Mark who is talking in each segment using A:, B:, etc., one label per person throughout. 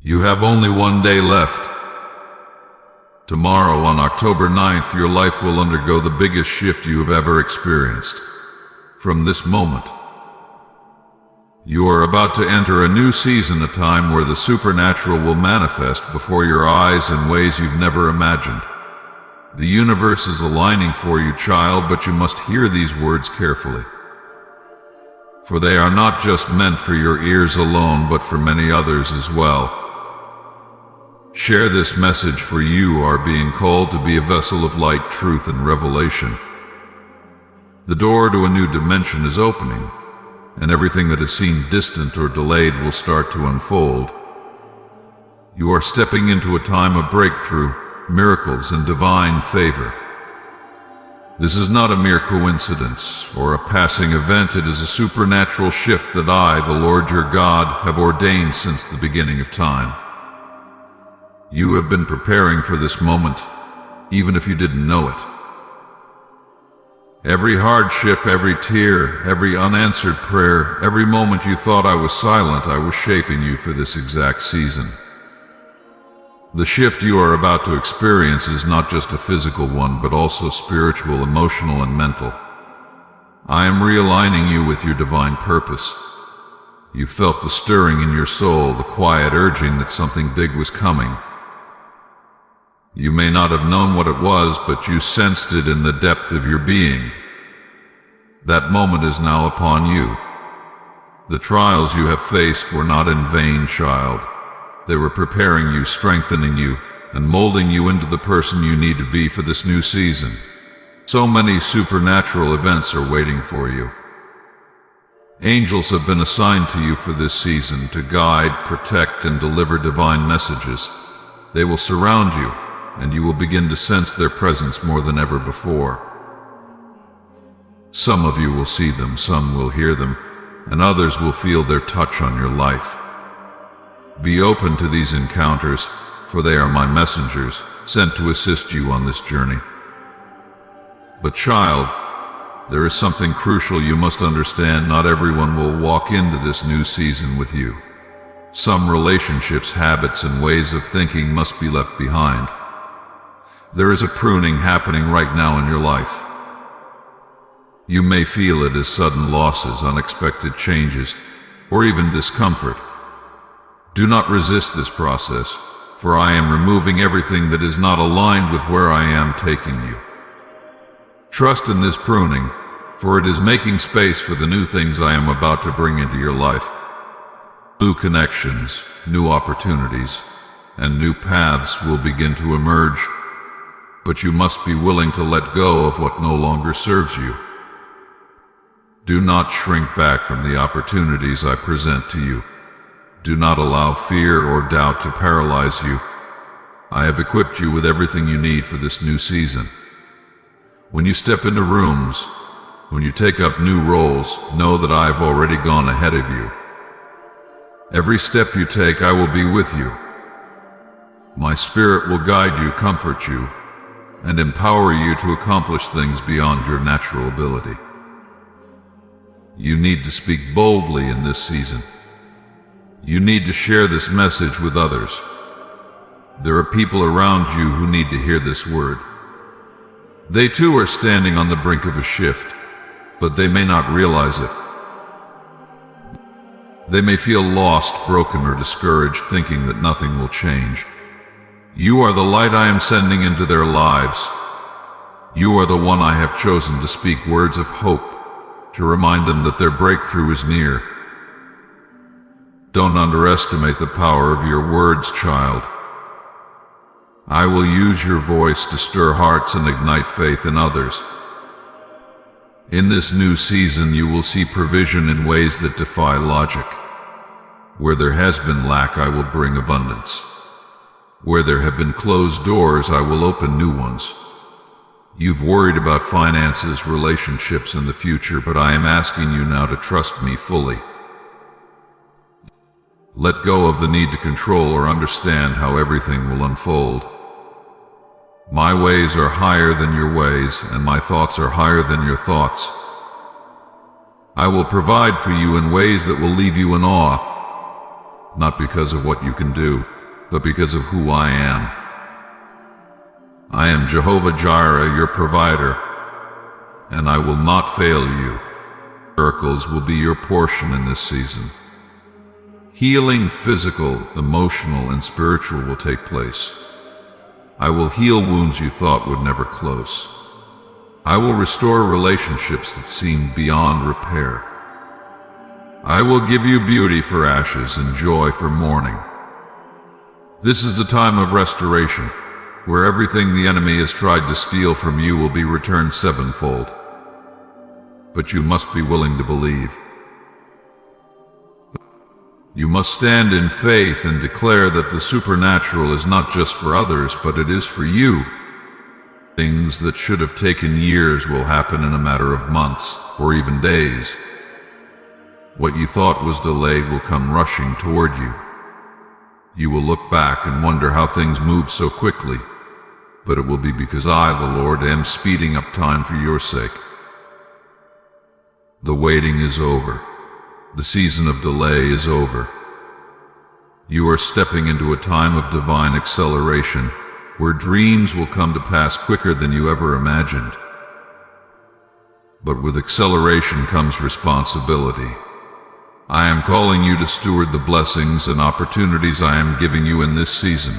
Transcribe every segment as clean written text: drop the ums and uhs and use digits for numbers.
A: You have only one day left. Tomorrow, on October 9th, your life will undergo the biggest shift you have ever experienced. From this moment, you are about to enter a new season, a time where the supernatural will manifest before your eyes in ways you've never imagined. The universe is aligning for you, child, but you must hear these words carefully. For they are not just meant for your ears alone, but for many others as well. Share this message, for you are being called to be a vessel of light, truth, and revelation. The door to a new dimension is opening, and everything that has seemed distant or delayed will start to unfold. You are stepping into a time of breakthrough, miracles, and divine favor. This is not a mere coincidence or a passing event. It is a supernatural shift that I, the Lord your God, have ordained since the beginning of time. You have been preparing for this moment, even if you didn't know it. Every hardship, every tear, every unanswered prayer, every moment you thought I was silent, I was shaping you for this exact season. The shift you are about to experience is not just a physical one, but also spiritual, emotional, and mental. I am realigning you with your divine purpose. You felt the stirring in your soul, the quiet urging that something big was coming. You may not have known what it was, but you sensed it in the depth of your being. That moment is now upon you. The trials you have faced were not in vain, child. They were preparing you, strengthening you, and molding you into the person you need to be for this new season. So many supernatural events are waiting for you. Angels have been assigned to you for this season to guide, protect, and deliver divine messages. They will surround you, and you will begin to sense their presence more than ever before. Some of you will see them, some will hear them, and others will feel their touch on your life. Be open to these encounters, for they are my messengers, sent to assist you on this journey. But child, there is something crucial you must understand. Not everyone will walk into this new season with you. Some relationships, habits, and ways of thinking must be left behind. There is a pruning happening right now in your life. You may feel it as sudden losses, unexpected changes, or even discomfort. Do not resist this process, for I am removing everything that is not aligned with where I am taking you. Trust in this pruning, for it is making space for the new things I am about to bring into your life. New connections, new opportunities, and new paths will begin to emerge. But you must be willing to let go of what no longer serves you. Do not shrink back from the opportunities I present to you. Do not allow fear or doubt to paralyze you. I have equipped you with everything you need for this new season. When you step into rooms, when you take up new roles, know that I have already gone ahead of you. Every step you take, I will be with you. My spirit will guide you, comfort you, and empower you to accomplish things beyond your natural ability. You need to speak boldly in this season. You need to share this message with others. There are people around you who need to hear this word. They too are standing on the brink of a shift, but they may not realize it. They may feel lost, broken, or discouraged, thinking that nothing will change. You are the light I am sending into their lives. You are the one I have chosen to speak words of hope, to remind them that their breakthrough is near. Don't underestimate the power of your words, child. I will use your voice to stir hearts and ignite faith in others. In this new season, you will see provision in ways that defy logic. Where there has been lack, I will bring abundance. Where there have been closed doors, I will open new ones. You've worried about finances, relationships, and the future, but I am asking you now to trust me fully. Let go of the need to control or understand how everything will unfold. My ways are higher than your ways, and my thoughts are higher than your thoughts. I will provide for you in ways that will leave you in awe, not because of what you can do, but because of who I am. I am Jehovah Jireh, your provider, and I will not fail you. Miracles will be your portion in this season. Healing, physical, emotional, and spiritual will take place. I will heal wounds you thought would never close. I will restore relationships that seemed beyond repair. I will give you beauty for ashes and joy for mourning. This is a time of restoration, where everything the enemy has tried to steal from you will be returned sevenfold. But you must be willing to believe. You must stand in faith and declare that the supernatural is not just for others, but it is for you. Things that should have taken years will happen in a matter of months, or even days. What you thought was delayed will come rushing toward you. You will look back and wonder how things moved so quickly, but it will be because I, the Lord, am speeding up time for your sake. The waiting is over. The season of delay is over. You are stepping into a time of divine acceleration, where dreams will come to pass quicker than you ever imagined. But with acceleration comes responsibility. I am calling you to steward the blessings and opportunities I am giving you in this season.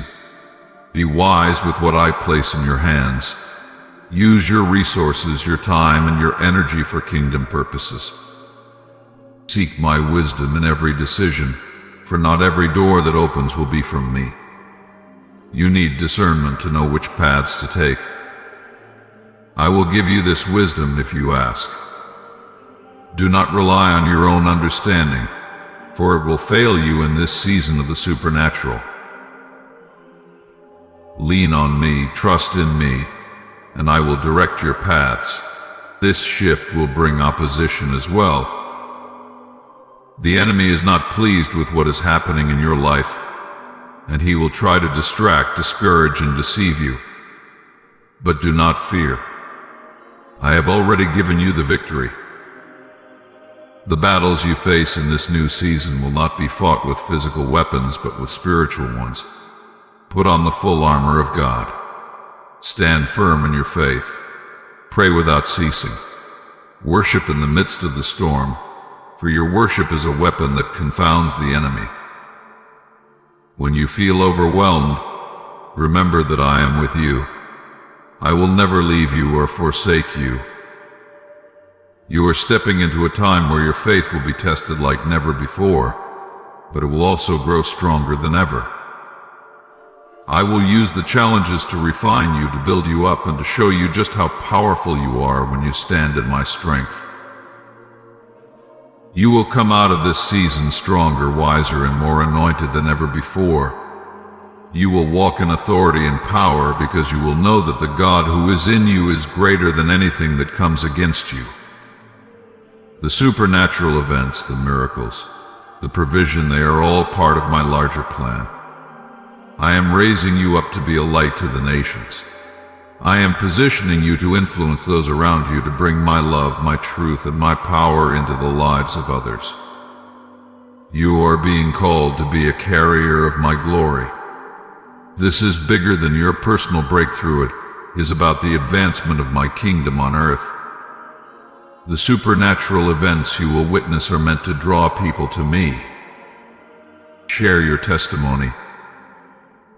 A: Be wise with what I place in your hands. Use your resources, your time, and your energy for kingdom purposes. Seek my wisdom in every decision, for not every door that opens will be from me. You need discernment to know which paths to take. I will give you this wisdom if you ask. Do not rely on your own understanding, for it will fail you in this season of the supernatural. Lean on me, trust in me, and I will direct your paths. This shift will bring opposition as well. The enemy is not pleased with what is happening in your life, and he will try to distract, discourage, and deceive you. But do not fear. I have already given you the victory. The battles you face in this new season will not be fought with physical weapons, but with spiritual ones. Put on the full armor of God. Stand firm in your faith. Pray without ceasing. Worship in the midst of the storm, for your worship is a weapon that confounds the enemy. When you feel overwhelmed, remember that I am with you. I will never leave you or forsake you. You are stepping into a time where your faith will be tested like never before, but it will also grow stronger than ever. I will use the challenges to refine you, to build you up, and to show you just how powerful you are when you stand in my strength. You will come out of this season stronger, wiser, and more anointed than ever before. You will walk in authority and power because you will know that the God who is in you is greater than anything that comes against you. The supernatural events, the miracles, the provision, they are all part of my larger plan. I am raising you up to be a light to the nations. I am positioning you to influence those around you, to bring my love, my truth, and my power into the lives of others. You are being called to be a carrier of my glory. This is bigger than your personal breakthrough. It is about the advancement of my kingdom on earth. The supernatural events you will witness are meant to draw people to me. Share your testimony.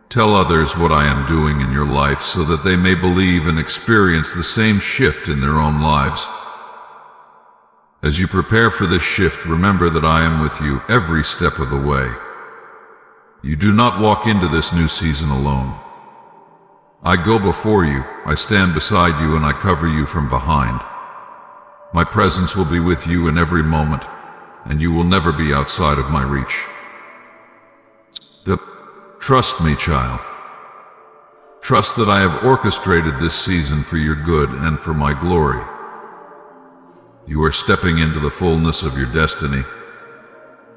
A: Tell others what I am doing in your life so that they may believe and experience the same shift in their own lives. As you prepare for this shift, remember that I am with you every step of the way. You do not walk into this new season alone. I go before you, I stand beside you, and I cover you from behind. My presence will be with you in every moment, and you will never be outside of my reach. Trust me, child. Trust that I have orchestrated this season for your good and for my glory. You are stepping into the fullness of your destiny,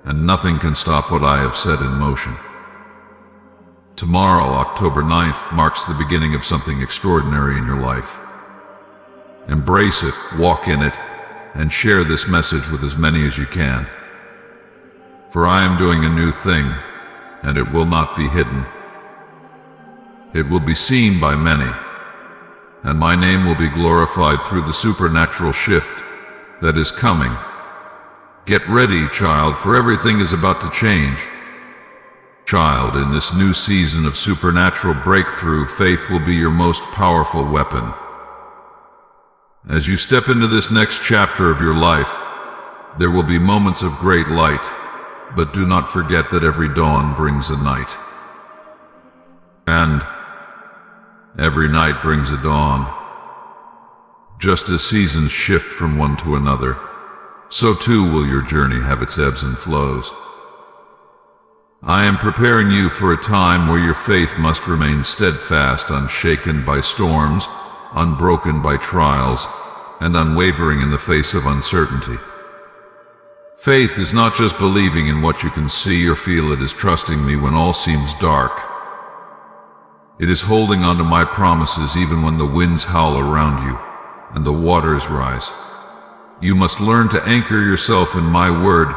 A: and nothing can stop what I have set in motion. Tomorrow, October 9th, marks the beginning of something extraordinary in your life. Embrace it, walk in it, and share this message with as many as you can. For I am doing a new thing, and it will not be hidden. It will be seen by many, and my name will be glorified through the supernatural shift that is coming. Get ready, child, for everything is about to change. Child, in this new season of supernatural breakthrough, faith will be your most powerful weapon. As you step into this next chapter of your life, there will be moments of great light, but do not forget that every dawn brings a night. And every night brings a dawn. Just as seasons shift from one to another, so too will your journey have its ebbs and flows. I am preparing you for a time where your faith must remain steadfast, unshaken by storms, unbroken by trials, and unwavering in the face of uncertainty. Faith is not just believing in what you can see or feel, it is trusting me when all seems dark. It is holding on to my promises even when the winds howl around you and the waters rise. You must learn to anchor yourself in my word,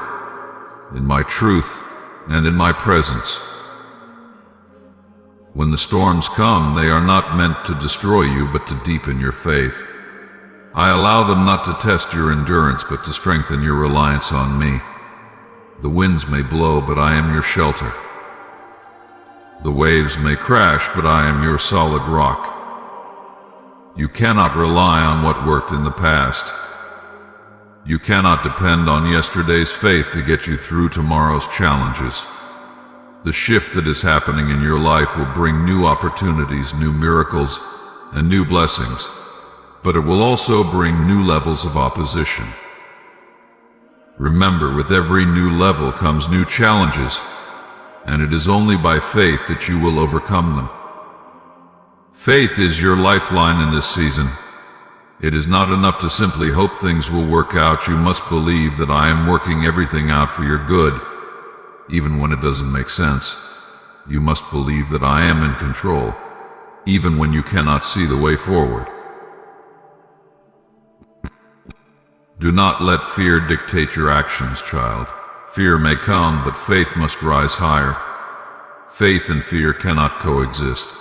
A: in my truth, and in my presence. When the storms come, they are not meant to destroy you, but to deepen your faith. I allow them not to test your endurance, but to strengthen your reliance on me. The winds may blow, but I am your shelter. The waves may crash, but I am your solid rock. You cannot rely on what worked in the past. You cannot depend on yesterday's faith to get you through tomorrow's challenges. The shift that is happening in your life will bring new opportunities, new miracles, and new blessings, but it will also bring new levels of opposition. Remember, with every new level comes new challenges, and it is only by faith that you will overcome them. Faith is your lifeline in this season. It is not enough to simply hope things will work out. You must believe that I am working everything out for your good, even when it doesn't make sense. You must believe that I am in control, even when you cannot see the way forward. Do not let fear dictate your actions, child. Fear may come, but faith must rise higher. Faith and fear cannot coexist.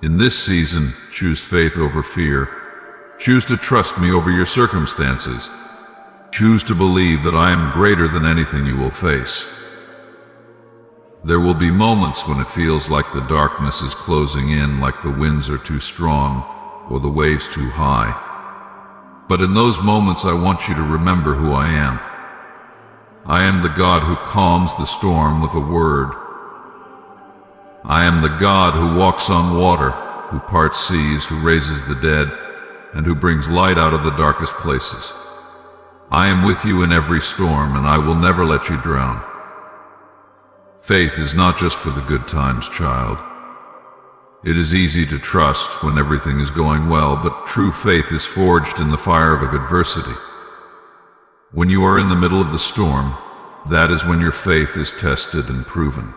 A: In this season, choose faith over fear. Choose to trust me over your circumstances. Choose to believe that I am greater than anything you will face. There will be moments when it feels like the darkness is closing in, like the winds are too strong or the waves too high. But in those moments, I want you to remember who I am. I am the God who calms the storm with a word. I am the God who walks on water, who parts seas, who raises the dead, and who brings light out of the darkest places. I am with you in every storm, and I will never let you drown. Faith is not just for the good times, child. It is easy to trust when everything is going well, but true faith is forged in the fire of adversity. When you are in the middle of the storm, that is when your faith is tested and proven.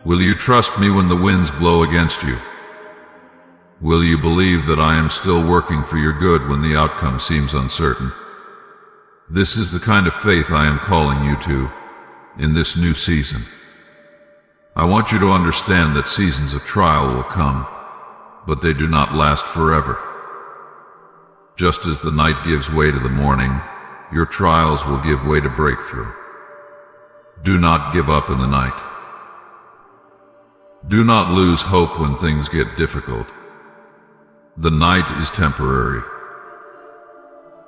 A: Will you trust me when the winds blow against you? Will you believe that I am still working for your good when the outcome seems uncertain? This is the kind of faith I am calling you to in this new season. I want you to understand that seasons of trial will come, but they do not last forever. Just as the night gives way to the morning, your trials will give way to breakthrough. Do not give up in the night. Do not lose hope when things get difficult. The night is temporary.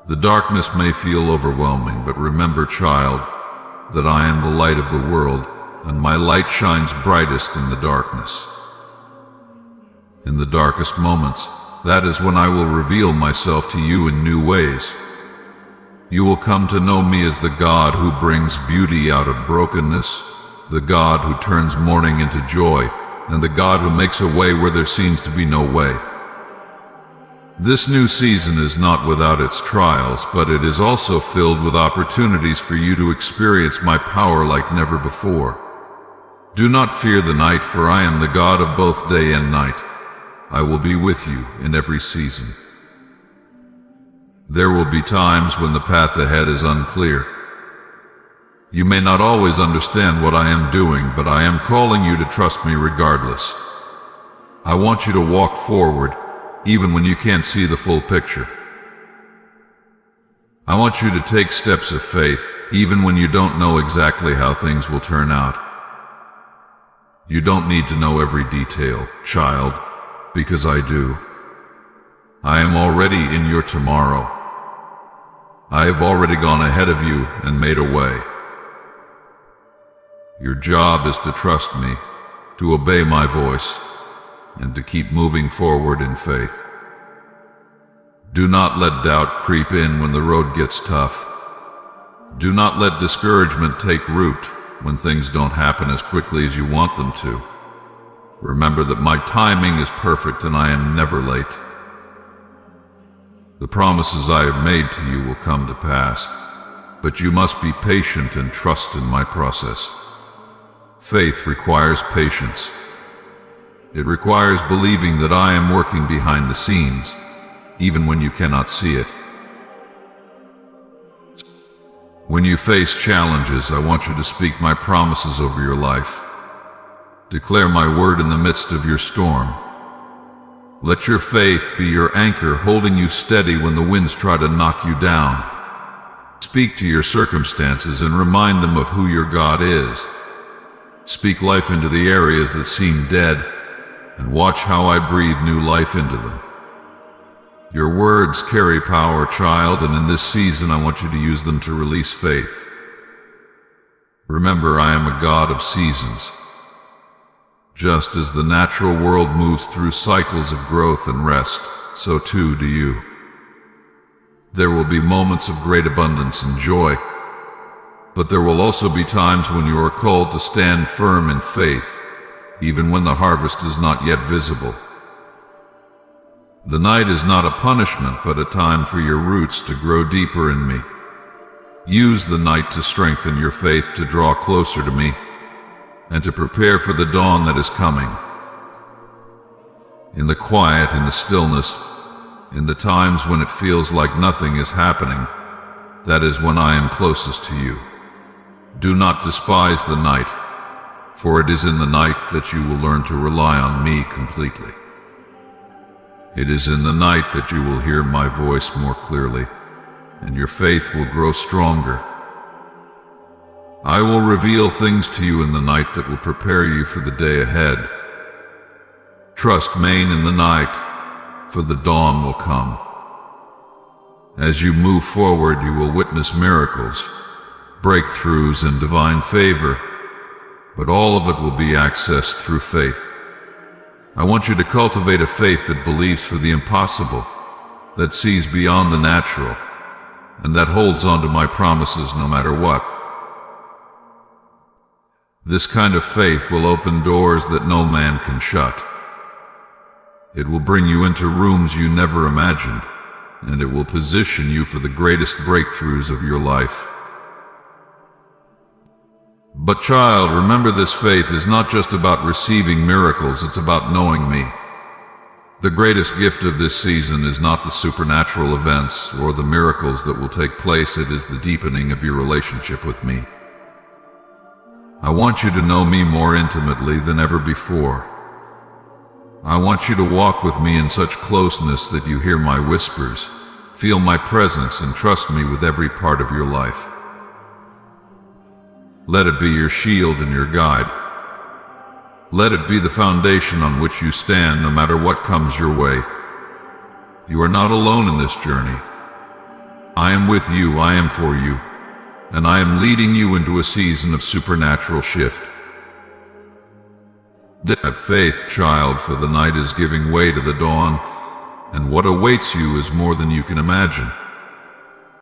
A: The darkness may feel overwhelming, but remember, child, that I am the light of the world, and my light shines brightest in the darkness. In the darkest moments, that is when I will reveal myself to you in new ways. You will come to know me as the God who brings beauty out of brokenness, the God who turns mourning into joy, and the God who makes a way where there seems to be no way. This new season is not without its trials, but it is also filled with opportunities for you to experience my power like never before. Do not fear the night, for I am the God of both day and night. I will be with you in every season. There will be times when the path ahead is unclear. You may not always understand what I am doing, but I am calling you to trust me regardless. I want you to walk forward, even when you can't see the full picture. I want you to take steps of faith, even when you don't know exactly how things will turn out. You don't need to know every detail, child, because I do. I am already in your tomorrow. I have already gone ahead of you and made a way. Your job is to trust me, to obey my voice, and to keep moving forward in faith. Do not let doubt creep in when the road gets tough. Do not let discouragement take root when things don't happen as quickly as you want them to. Remember that my timing is perfect and I am never late. The promises I have made to you will come to pass, but you must be patient and trust in my process. Faith requires patience. It requires believing that I am working behind the scenes, even when you cannot see it. When you face challenges, I want you to speak my promises over your life. Declare my word in the midst of your storm. Let your faith be your anchor, holding you steady when the winds try to knock you down. Speak to your circumstances and remind them of who your God is. Speak life into the areas that seem dead, and watch how I breathe new life into them. Your words carry power, child, and in this season I want you to use them to release faith. Remember, I am a God of seasons. Just as the natural world moves through cycles of growth and rest, so too do you. There will be moments of great abundance and joy, but there will also be times when you are called to stand firm in faith, even when the harvest is not yet visible. The night is not a punishment, but a time for your roots to grow deeper in me. Use the night to strengthen your faith, to draw closer to me, and to prepare for the dawn that is coming. In the quiet, in the stillness, in the times when it feels like nothing is happening, that is when I am closest to you. Do not despise the night, for it is in the night that you will learn to rely on me completely. It is in the night that you will hear my voice more clearly, and your faith will grow stronger. I will reveal things to you in the night that will prepare you for the day ahead. Trust me in the night, for the dawn will come. As you move forward, you will witness miracles, breakthroughs, and divine favor, but all of it will be accessed through faith. I want you to cultivate a faith that believes for the impossible, that sees beyond the natural, and that holds on to my promises no matter what. This kind of faith will open doors that no man can shut. It will bring you into rooms you never imagined, and it will position you for the greatest breakthroughs of your life. But child, remember, this faith is not just about receiving miracles, it's about knowing me. The greatest gift of this season is not the supernatural events or the miracles that will take place, it is the deepening of your relationship with me. I want you to know me more intimately than ever before. I want you to walk with me in such closeness that you hear my whispers, feel my presence, and trust me with every part of your life. Let it be your shield and your guide. Let it be the foundation on which you stand no matter what comes your way. You are not alone in this journey. I am with you, I am for you, and I am leading you into a season of supernatural shift. Have faith, child, for the night is giving way to the dawn, and what awaits you is more than you can imagine.